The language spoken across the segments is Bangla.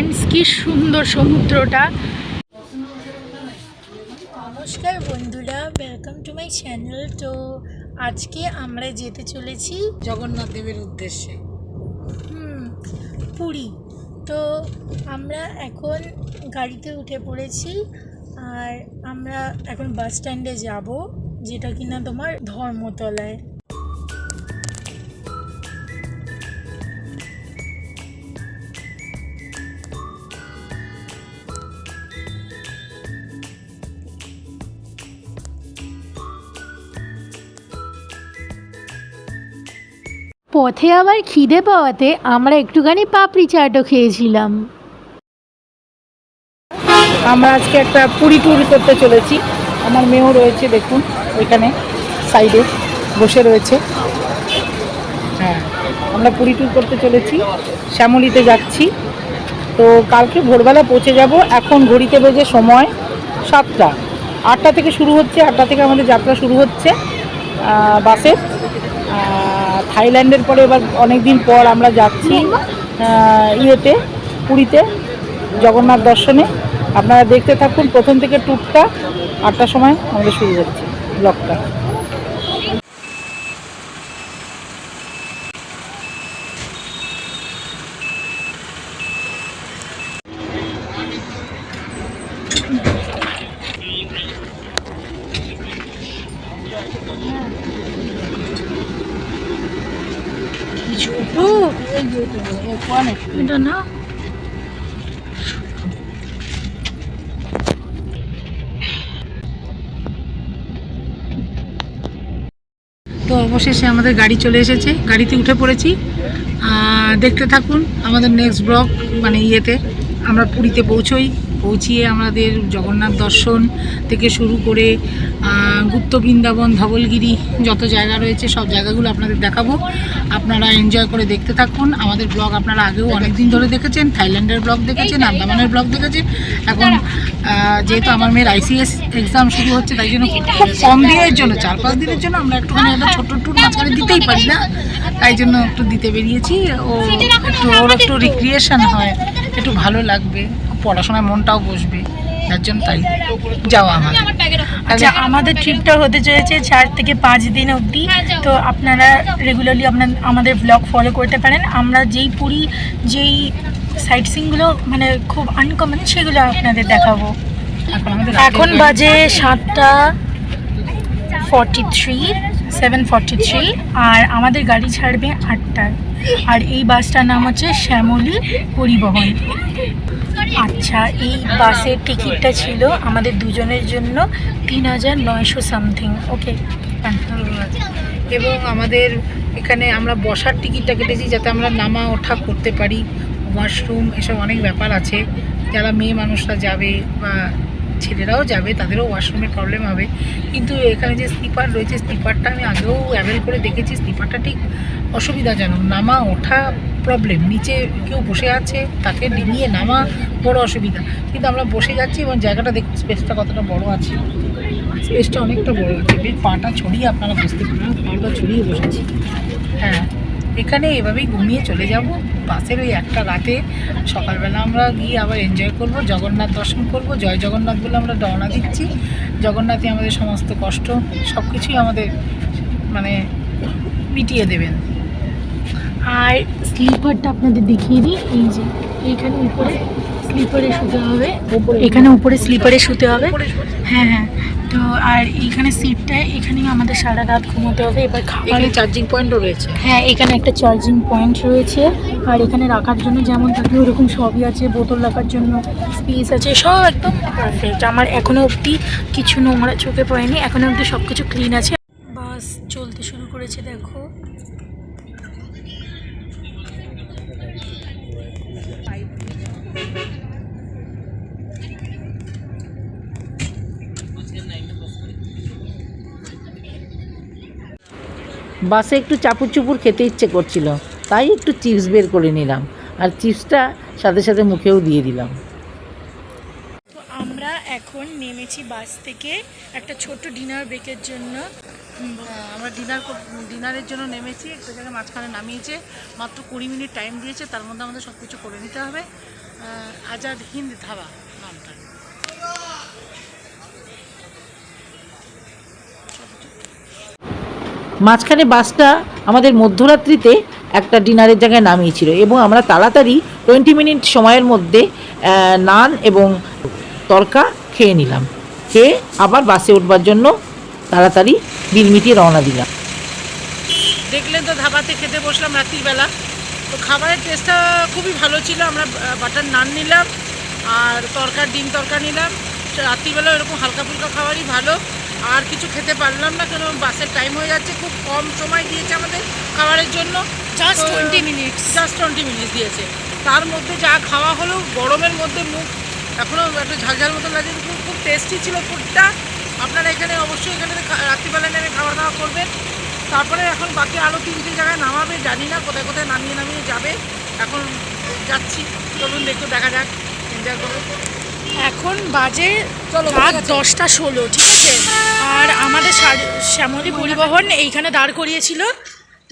ফ্রেন্ডস, কি সুন্দর সমুদ্রটা। নমস্কার বন্ধুরা, ওয়েলকাম টু মাই চ্যানেল। তো আজকে আমরা যেতে চলেছি জগন্নাথ দেবের উদ্দেশ্যে পুরী। তো আমরা এখন গাড়িতে উঠে পড়েছি আর আমরা এখন বাস স্ট্যান্ডে যাব, যেটা কিনা তোমার ধর্মতলায়। পথে আবার খিদে পাওয়াতে আমরা একটুখানি পাপড়ি চাটও খেয়েছিলাম। আমরা আজকে একটা পুরী ট্যুর করতে চলেছি। আমার মেয়েও রয়েছে, দেখুন ওইখানে সাইডে বসে রয়েছে। হ্যাঁ, আমরা পুরী ট্যুর করতে চলেছি, শ্যামলীতে যাচ্ছি। তো কালকে ভোরবেলা পৌঁছে যাব। এখন ঘড়িতে বেজে সময় 7টা। 8টা থেকে শুরু হচ্ছে, 8টা থেকে আমাদের যাত্রা শুরু হচ্ছে বাসে। থাইল্যান্ডের পরে এবার অনেক দিন পর আমরা যাচ্ছি ইয়েতে, পুরীতে জগন্নাথ দর্শনে। আপনারা দেখতে থাকুন প্রথম থেকে ট্যুরটা। 8টার সময় আমাদের শুরু হচ্ছে ব্লগটা। এটা না তো অবশেষে আমাদের গাড়ি চলে এসেছে, গাড়িতে উঠে পড়েছি। দেখতে থাকুন আমাদের নেক্সট ব্লগ, মানে ইয়েতে আমরা পুরীতে পৌঁছিয়ে আমাদের জগন্নাথ দর্শন থেকে শুরু করে গুপ্ত বৃন্দাবন, ধবলগিরি, যত জায়গা রয়েছে সব জায়গাগুলো আপনাদের দেখাবো। আপনারা এনজয় করে দেখতে থাকুন। আমাদের ব্লগ আপনারা আগেও অনেক দিন ধরে দেখেছেন, থাইল্যান্ডের ব্লগ দেখেছেন, আন্দামানের ব্লগ দেখেছেন। এখন যেহেতু আমার মেয়ের ICS এক্সাম শুরু হচ্ছে, তাই জন্য খুব কম দিনের জন্য, 4-5 দিনের জন্য আমরা একটুখানি একটা ছোট্ট ট্যুর মাঝখানে দিতেই পারি না, তাই জন্য একটু দিতে বেরিয়েছি। ওর একটু রিক্রিয়েশন হয়, একটু ভালো লাগবে, পড়াশোনায় মনটাও বসবে, যার জন্য তাই যাওয়া আমাদের। আচ্ছা, আমাদের ট্রিপটা হতে চলেছে 4 থেকে 5 দিন অবধি। তো আপনারা রেগুলারলি আমাদের ব্লগ ফলো করতে পারেন। আমরা যেই সাইট সিনগুলো মানে খুব আনকমন, সেগুলো আপনাদের দেখাবো। এখন বাজে 7:43 আর আমাদের গাড়ি ছাড়বে 8টায়। আর এই বাসটার নাম হচ্ছে শ্যামলী পরিবহন। আচ্ছা, এই বাসের টিকিটটা ছিল আমাদের দুজনের জন্য 3,900 সামথিং। ওকে, এবং আমাদের এখানে আমরা বসার টিকিটটা কেটেছি যাতে আমরা নামা ওঠা করতে পারি। ওয়াশরুম এসব অনেক ব্যাপার আছে, যারা মেয়ে মানুষরা যাবে বা ছেলেরাও যাবে তাদেরও ওয়াশরুমের প্রবলেম হবে। কিন্তু এখানে যে স্লিপার রয়েছে, স্লিপারটা আমি আগেও অ্যাভেল করে দেখেছি, স্লিপারটা ঠিক অসুবিধাজনক। নামা ওঠা প্রবলেম, নিচে কেউ বসে আছে তাকে ডিঙিয়ে নামা বড় অসুবিধা। কিন্তু আমরা বসে যাচ্ছি এবং জায়গাটা দেখুন স্পেসটা কতটা বড় আছে, স্পেসটা অনেকটা বড় আছে। বেশ পাটা ছড়িয়ে আপনারা বসতে পারেন, পাটা ছড়িয়ে বসেছি। হ্যাঁ, এখানে এভাবেই ঘুমিয়ে চলে যাব বাসের ওই একটা রাতে। সকালবেলা আমরা গিয়ে আবার এনজয় করব, জগন্নাথ দর্শন করব, জয় জগন্নাথ বলে আমরা রওনা দিচ্ছি। জগন্নাথই আমাদের সমস্ত কষ্ট সব কিছুই আমাদের মানে মিটিয়ে দেবেন। আর স্লিপারটা আপনাদের দেখিয়ে দিই। এই যে এইখানে উপরে স্লিপারে শুতে হবে, এখানে উপরে স্লিপারে শুতে হবে। হ্যাঁ হ্যাঁ, তো আর এইখানে সিটটায় এখানেই আমাদের সারা রাত ঘুমোতে হবে। এবার খাবার, চার্জিং পয়েন্টও রয়েছে। হ্যাঁ, এখানে একটা চার্জিং পয়েন্ট রয়েছে। আর এখানে রাখার জন্য যেমন থাকে ওরকম সবই আছে, বোতল রাখার জন্য স্পেস আছে, সব একদম পারফেক্ট। আমার এখনও অবধি কিছু নোংরা চোখে পড়েনি, এখনও অবধি সব কিছু ক্লিন আছে। বাস চলতে শুরু করেছে, দেখো। বাসে একটু চাপুর চুপুর খেতে ইচ্ছে করছিল, তাই একটু চিপস বের করে নিলাম, আর চিপসটা সাথে সাথে মুখেও দিয়ে দিলাম। তো আমরা এখন নেমেছি বাস থেকে একটা ছোট্ট ডিনার ব্রেকের জন্য। আমরা ডিনারের জন্য নেমেছি, একটা জায়গায় মাঝখানে নামিয়েছে, মাত্র 20 মিনিট টাইম দিয়েছে, তার মধ্যে আমাদের সব কিছু করে নিতে হবে। আজাদ হিন্দ ধাবা নামটা। মাঝখানে বাসটা আমাদের মধ্যরাত্রিতে একটা ডিনারের জায়গায় নামিয়েছিল এবং আমরা তাড়াতাড়ি 20 মিনিট সময়ের মধ্যে নান এবং তরকা খেয়ে নিলাম। খেয়ে আবার বাসে উঠবার জন্য তাড়াতাড়ি বিল মিটিয়ে রওনা দিলাম। দেখলেন তো, ধাবাতে খেতে বসলাম রাত্রিবেলা। তো খাবারের টেস্টটা খুবই ভালো ছিল। আমরা বাটার নান নিলাম আর ডিম তরকা নিলাম। রাত্রিবেলা এরকম হালকা ফুলকা খাবারই ভালো। আর কিছু খেতে পারলাম না, কেন বাসের টাইম হয়ে যাচ্ছে। খুব কম সময় দিয়েছে আমাদের খাবারের জন্য, জাস্ট 20 মিনিটস দিয়েছে। তার মধ্যে যা খাওয়া হলো, গরমের মধ্যে মুখ এখনও একটু ঝালঝাল মতো লাগে, খুব টেস্টি ছিল ফুডটা। আপনারা এখানে অবশ্যই এখানে রাত্রিবেলায় নেমে খাওয়া দাওয়া করবেন। তারপরে এখন বাকি আরও 3টে জায়গায় নামাবে, জানি না কোথায় কোথায় নামিয়ে যাবে। এখন যাচ্ছি, চলুন দেখা যাক, এনজয় করবো। এখন বাজে রাত 10:16, ঠিক আছে। আর আমাদের শ্যামলী পরিবহন এইখানে দাঁড় করিয়েছিল।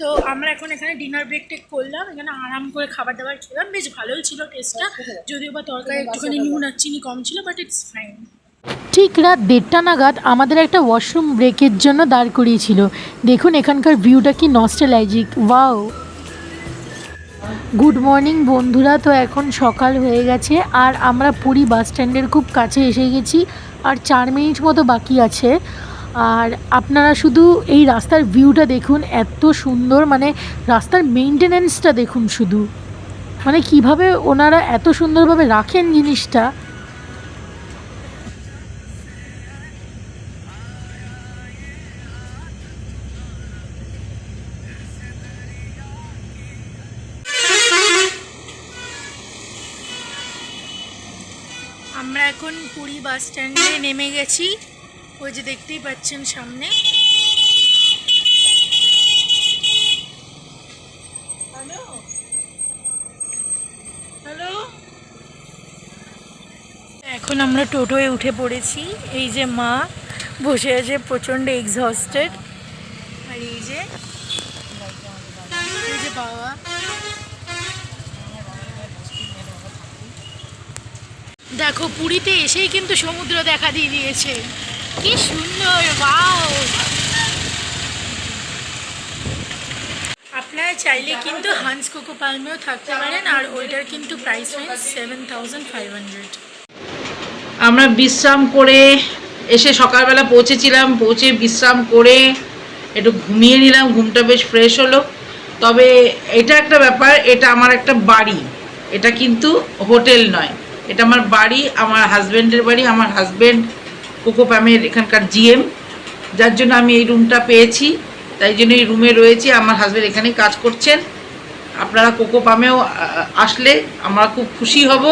তো আমরা এখন এখানে ডিনার ব্রেক টেক করলাম, এখানে আরাম করে খাবার দাবার খেলাম। বেশ ভালোই ছিল টেস্টটা, যদিও বা তরকারি একটুখানি নুন আর চিনি কম ছিল, বাট ইটস ফাইন। ঠিক রাত 1:30 নাগাদ আমাদের একটা ওয়াশরুম ব্রেকের জন্য দাঁড় করিয়েছিল। দেখুন এখানকার ভিউটা কি নস্টালজিক, ওয়াও। গুড মর্নিং বন্ধুরা, তো এখন সকাল হয়ে গেছে আর আমরা পুরী বাস স্ট্যান্ডের খুব কাছে এসে গেছি। আর 4 মিনিট মতো বাকি আছে। আর আপনারা শুধু এই রাস্তার ভিউটা দেখুন, এত সুন্দর, মানে রাস্তার মেইনটেনেন্সটা দেখুন শুধু, মানে কিভাবে ওনারা এত সুন্দরভাবে রাখেন জিনিসটা। আমরা এখন পুরী বাস স্ট্যান্ডে নেমে গেছি, ওই যে দেখতেই পাচ্ছেন সামনে। হ্যালো, এখন আমরা টোটোয় উঠে পড়েছি। এই যে মা বসে আছে, প্রচণ্ড এক্সহস্টেড। আর এই যে বাবা। দেখো, পুরীতে এসেই কিন্তু সমুদ্র দেখা দিয়ে দিয়েছে, কি সুন্দর, ওয়াও। আপনারা চাইলে কিন্তু হান্স কোকো পালমেও থাকতে পারেন, আর ওইটার কিন্তু প্রাইস রেঞ্জ 7,500। আমরা বিশ্রাম করে এসে সকালবেলা পৌঁছেছিলাম, পৌঁছে বিশ্রাম করে একটু ঘুমিয়ে নিলাম, ঘুমটা বেশ ফ্রেশ হলো। তবে এটা একটা ব্যাপার, এটা আমার একটা বাড়ি, এটা কিন্তু হোটেল নয়, এটা আমার বাড়ি, আমার হাজব্যান্ডের বাড়ি। আমার হাজব্যান্ড কোকো পামের এখানকার জিএম, যার জন্য আমি এই রুমটা পেয়েছি, তাই জন্য এই রুমে রয়েছি। আমার হাজব্যান্ড এখানেই কাজ করছেন। আপনারা কোকো পামেও আসলে আমরা খুব খুশি হব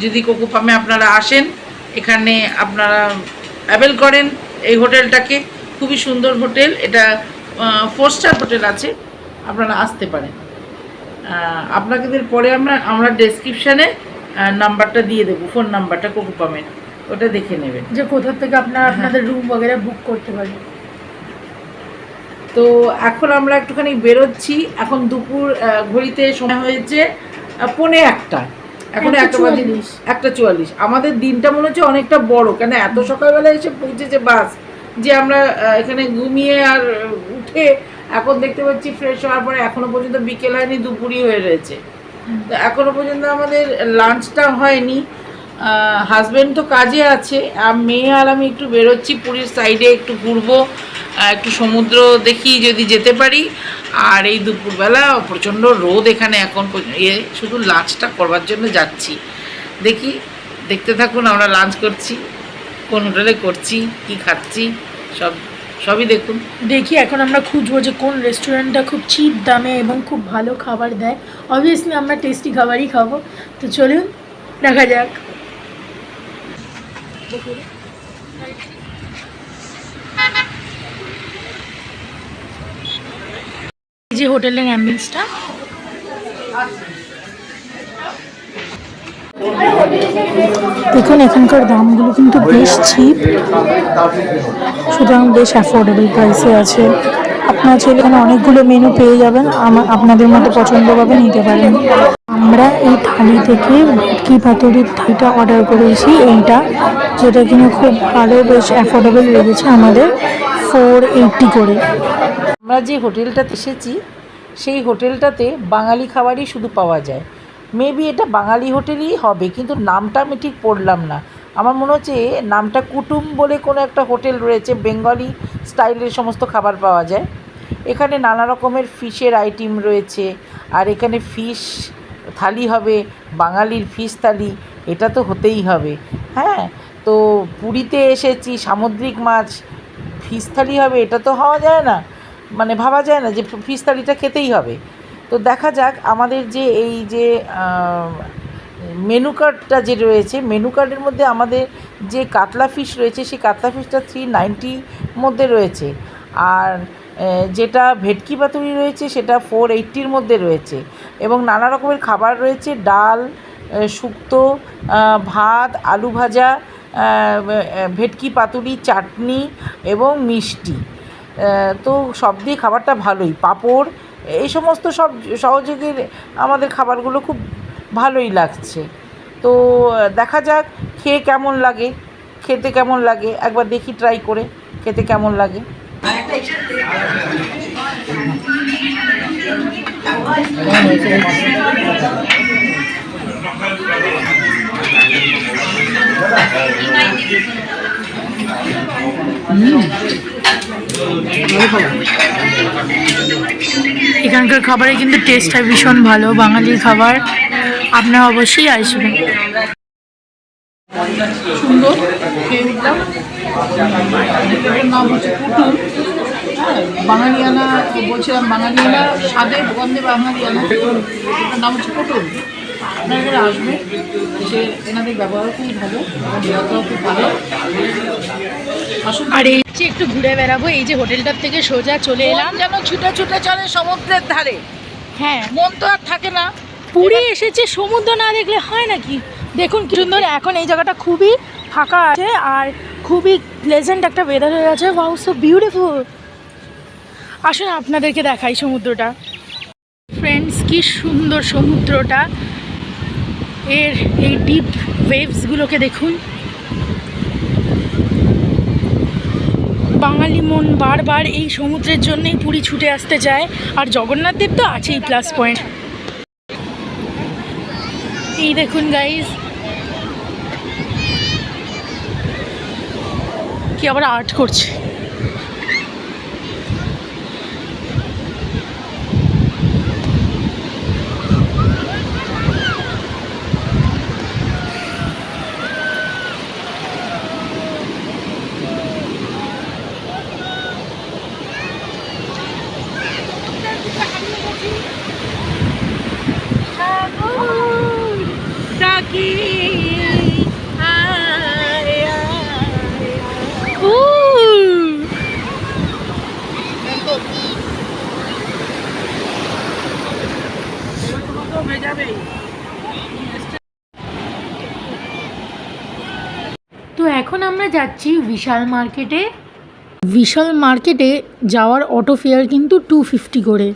যদি কোকো পামে আপনারা আসেন, এখানে আপনারা অ্যাভেল করেন এই হোটেলটাকে। খুবই সুন্দর হোটেল, এটা 4 স্টার হোটেল আছে, আপনারা আসতে পারেন। আপনাদের পরে আমরা ডেসক্রিপশানে নাম্বারটা দিয়ে দেবো, ফোন নাম্বারটা কোকো পামের, ওটা দেখে নেবেন যে কোথা থেকে আপনারা আপনাদের রুম বগেরা বুক করতে পারেন। তো এখন আমরা একটুখানি বেরোচ্ছি। এখন দুপুর ঘড়িতে সময় হয়েছে 1:45, এখন 1:44। আমাদের দিনটা মনে হচ্ছে অনেকটা বড়, কেন এত সকালবেলা এসে পৌঁছেছে বাস, যে আমরা এখানে ঘুমিয়ে আর উঠে এখন দেখতে পাচ্ছি ফ্রেশ হওয়ার পরে এখনো পর্যন্ত বিকেল হয়নি, দুপুরই হয়ে রয়েছে। তো এখনো পর্যন্ত আমাদের লাঞ্চটা হয়নি। হাজব্যান্ড তো কাজে আছে, মেয়ে আর আমি একটু বেরোচ্ছি পুরীর সাইডে, একটু ঘুরবো, একটু সমুদ্র দেখি যদি যেতে পারি। আর এই দুপুরবেলা প্রচণ্ড রোদ এখানে, এখন শুধু লাঞ্চটা করবার জন্য যাচ্ছি। দেখতে থাকুন, আমরা লাঞ্চ করছি, কোন হোটেলে করছি, কি খাচ্ছি, সবই দেখুন। দেখি এখন আমরা খুঁজবো যে কোন রেস্টুরেন্টটা খুব চিপ দামে এবং খুব ভালো খাবার দেয়। অবভিয়াসলি আমরা টেস্টি খাবারই খাবো, তো চলুন দেখা যাক। এই যে হোটেলের অ্যাম্বিয়েন্সটা, দেখুন এখানকার দামগুলো কিন্তু বেশ চিপ, সুতরাং বেশ অ্যাফোর্ডেবল প্রাইসে আছে। আপনারা চাইলে এখানে অনেকগুলো মেনু পেয়ে যাবেন, আপনাদের মতো পছন্দভাবে নিতে পারেন। আমরা এই থালি থেকে ভেটকি পাতুরির থালিটা অর্ডার করেছি, এইটা, যেটা কিনা খুব ভালো, বেশ অ্যাফোর্ডেবল লেগেছে আমাদের, 480 করে। আমরা যে হোটেলটাতে এসেছি সেই হোটেলটাতে বাঙালি খাবারই শুধু পাওয়া যায়। মেবি এটা বাঙালি হোটেলই হবে, কিন্তু নামটা আমি ঠিক পড়লাম না। আমার মনে হচ্ছে নামটা কুটুম বলে কোনো একটা হোটেল রয়েছে, বেঙ্গলি স্টাইলের সমস্ত খাবার পাওয়া যায়। এখানে নানা রকমের ফিশের আইটেম রয়েছে, আর এখানে ফিশ থালি হবে, বাঙালির ফিশ থালি, এটা তো হতেই হবে। হ্যাঁ, তো পুরীতে এসেছি, সামুদ্রিক মাছ ফিশ থালি হবে, এটা তো হওয়া যায় না, মানে ভাবা যায় না যে ফিশ থালিটা খেতেই হবে। তো দেখা যাক আমাদের যে এই যে মেনু কার্ডটা যে রয়েছে, মেনু কার্ডের মধ্যে আমাদের যে কাতলা ফিশ রয়েছে সেই কাতলা ফিশটা 390 মধ্যে রয়েছে, আর যেটা ভেটকি পাতুরি রয়েছে সেটা 480 মধ্যে রয়েছে, এবং নানা রকমের খাবার রয়েছে, ডাল, শুক্তো, ভাত, আলু ভাজা, ভেটকি পাতুরি, চাটনি এবং মিষ্টি। তো সব দিয়ে খাবারটা ভালোই, পাঁপড়, এই সমস্ত সব সহযোগীর আমাদের খাবারগুলো খুব ভালোই লাগছে। তো দেখা যাক খেয়ে কেমন লাগে, খেতে কেমন লাগে, একবার দেখি ট্রাই করে খেতে কেমন লাগে। এখানকার খাবারে কিন্তু টেস্টটা ভীষণ ভালো, বাঙালির খাবার, আপনারা অবশ্যই আসবেন। সুন্দর খেয়ে উঠলাম। এটার নাম হচ্ছে কুটুম। হ্যাঁ, বাঙালিয়ানা বলছিলাম, বাঙালিয়ানা স্বাদে গন্ধে বাঙালিয়ানা, এটার নাম হচ্ছে কুটুম। আপনারা এখানে আসবেন, এসে এনাদের ব্যবহার খুবই ভালো, ব্যবহারটাও খুব ভালো। আসুন। আর এই যে একটু ঘুরে বেড়াবো, এই যে হোটেলটার থেকে সোজা চলে এলাম, যেন ছুটে ছুটে চলে সমুদ্রের ধারে। হ্যাঁ, মন তো আর থাকে না। পুরী এসেছে, সমুদ্র না দেখলে হয় নাকি। দেখুন কি সুন্দর, এখন এই জায়গাটা খুবই ফাঁকা আছে আর খুবই প্লেজেন্ট একটা ওয়েদার হয়ে আছে। Wow, so beautiful. আসুন আপনাদেরকে দেখাই সমুদ্রটা। ফ্রেন্ডস, কি সুন্দর সমুদ্রটা, এর এই ডিপ ওয়েভসগুলোকে দেখুন। বাঙালি মন বারবার এই সমুদ্রের জন্যই পুরী ছুটে আসতে চায়, আর জগন্নাথ দেব তো আছেই প্লাস পয়েন্ট। এই দেখুন গাইস, কি আবার আর্ট করছে। তো এখন আমরা যাচ্ছি বিশাল মার্কেটে। বিশাল মার্কেটে যাওয়ার অটো ফেয়ার কিন্তু 250 করে।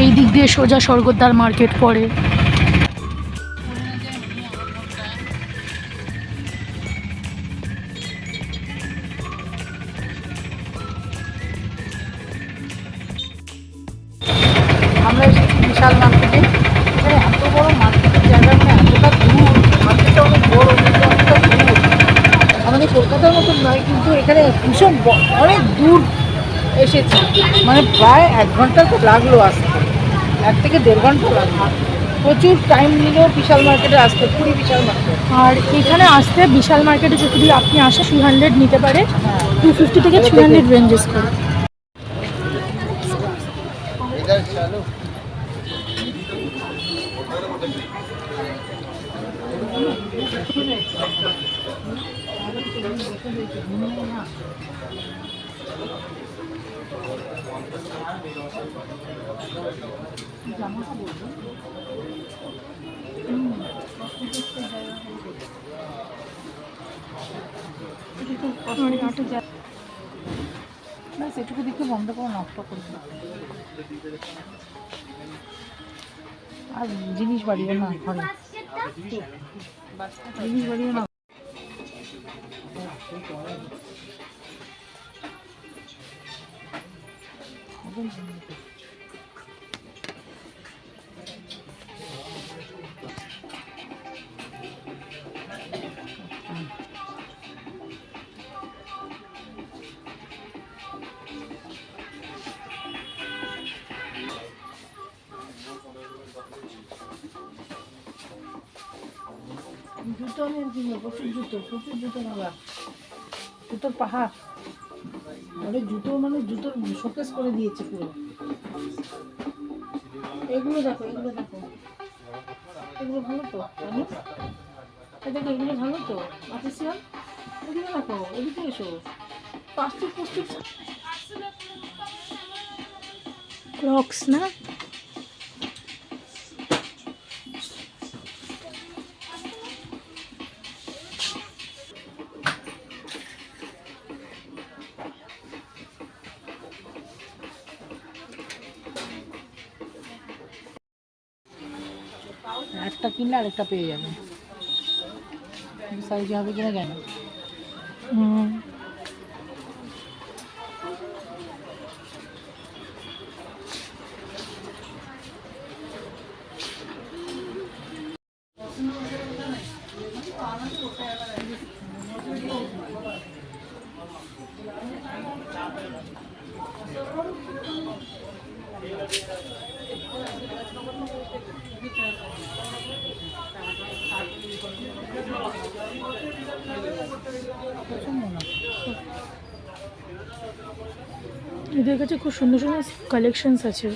এই দিক দিয়ে সোজা স্বর্গদ্বার মার্কেট পড়ে। আমরা এসেছি বিশাল মার্কেটে। এখানে এত বড় মার্কেটের জায়গা, মানে এতটা দূর, মার্কেটটা অনেক বড় কিন্তু অনেকটা দূর। আমাদের কলকাতার মতন নয়, কিন্তু এখানে ভীষণ অনেক দূর এসেছি, মানে প্রায় 1 ঘন্টা তো লাগলো আসতে, 1 থেকে 1.5 ঘন্টা লাগলো। প্রচুর টাইম নিলেও বিশাল মার্কেটে আসতে, পুরী বিশাল মার্কেট। আর এখানে আসতে বিশাল মার্কেটে যদি আপনি আসে 300 নিতে পারে, 250 থেকে 300 রেঞ্জেস করে। এটুকু দেখে বন্ধ করে নষ্ট করে আর জিনিস বাড়িও না ঘরে, জিনিস বাড়িও না। জুতো নিয়ে কিনবো, প্রচুর জুতো নেবা, জুতোর পাহাড়। আরে জুতো মানে জুতোর শোকেস করে দিয়েছে পুরো। এগুলো দেখো, এগুলো ভালো তো জানো, দেখো এগুলো ভালো তো আর্টিসিয়ান। এগুলো দেখো, এদিকে এসো, প্লাস্টিক ক্রক্স না? একটা কিনলে আরেকটা পেয়ে যাবে, সাইজ হবে কিনা জানো। এদের কাছে খুব সুন্দর সুন্দর কালেকশনস আছে।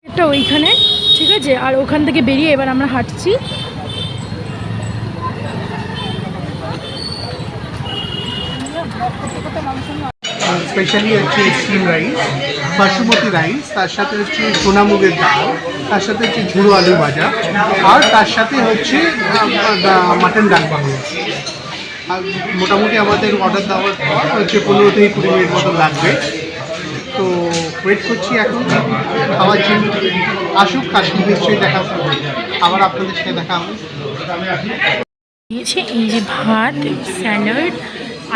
এটা ওইখানে, ঠিক আছে, আর ওখান থেকে বেরিয়ে এবার আমরা হাঁটছি। স্পেশালি হচ্ছে স্টিম রাইস, বাসমতি রাইস, তার সাথে হচ্ছে সোনামুগের ডাল, তার সাথে হচ্ছে ঝুড়ো আলু ভাজা, আর তার সাথে হচ্ছে মাটন ডাক বাংলো। আর মোটামুটি আমাদের অর্ডার দেওয়ার পর হচ্ছে 15 থেকে 20 মিনিট মতো লাগবে। তো ওয়েট করছি এখন খাওয়ার জন্য, আসুক কাশি নিশ্চয়ই দেখা আবার আপনাদের সাথে দেখা হবে। দিয়েছে এই যে ভাত, স্যালাড,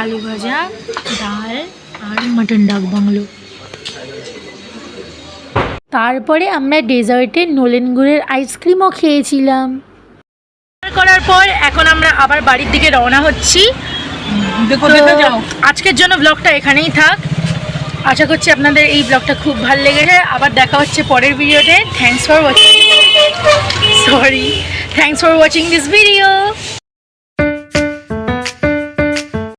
আলু ভাজা, ডাল আর মাটন ডাক বাংলো। তারপরে আমরা ডেজার্টে নোলেন গুড়ের আইসক্রিমও খেয়েছিলাম। করার পর এখন আমরা আবার বাড়ির দিকে রওনা হচ্ছি। দেখো তো দেখে যাও। আজকের জন্য ব্লগটা এখানেই থাক। আশা করছি আপনাদের এই ব্লগটা খুব ভালো লেগেছে। আবার দেখা হচ্ছে পরের ভিডিওতে। Thanks for watching this video.